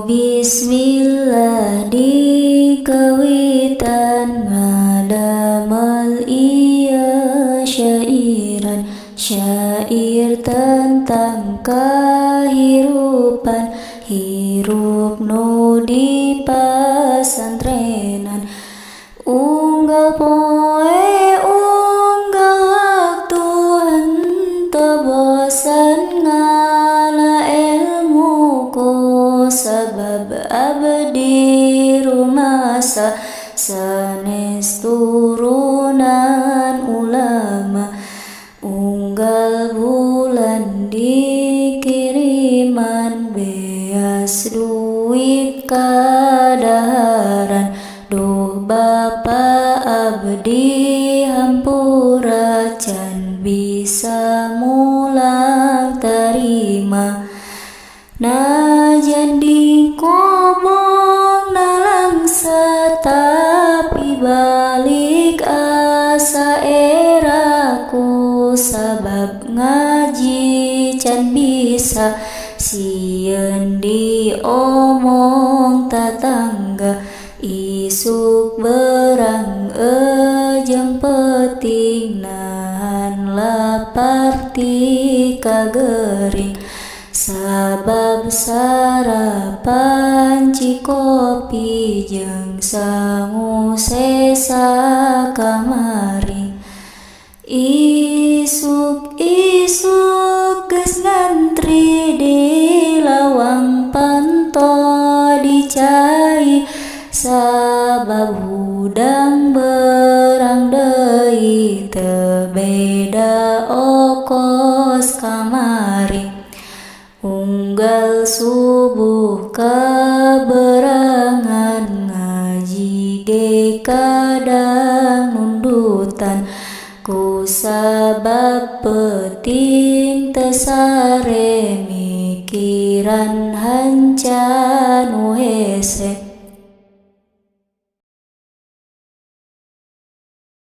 Bismillah di kawitan ngadamel iya syairan, syair tentang kahirupan, hirup nu di pasantrenan. Unggal poe unggal waktu henteu bosan ngala ilmuku, sabab abdi rumasa sanes turunan ulama. Unggal bulan dikiriman beas duit kadaharan, duh Bapa abdi hampura can bisa mulang tarima. Najan dikobong nalangsa tapi balik asa eraku, sabab ngaji can bisa sieun diomong tatangga. Isuk berang jeung peting nahan lapar ti kagering, sabab sarapan cikopi jeung sangu sesa kamari. Isuk geus ngantri di lawang panto dicai, sabab hudang berang deui teu beda okos kamari. Unggal subuh kaberangan ngaji ge kadang nundutan, ku sabab peuting teu sare mikiran hanca nu hese.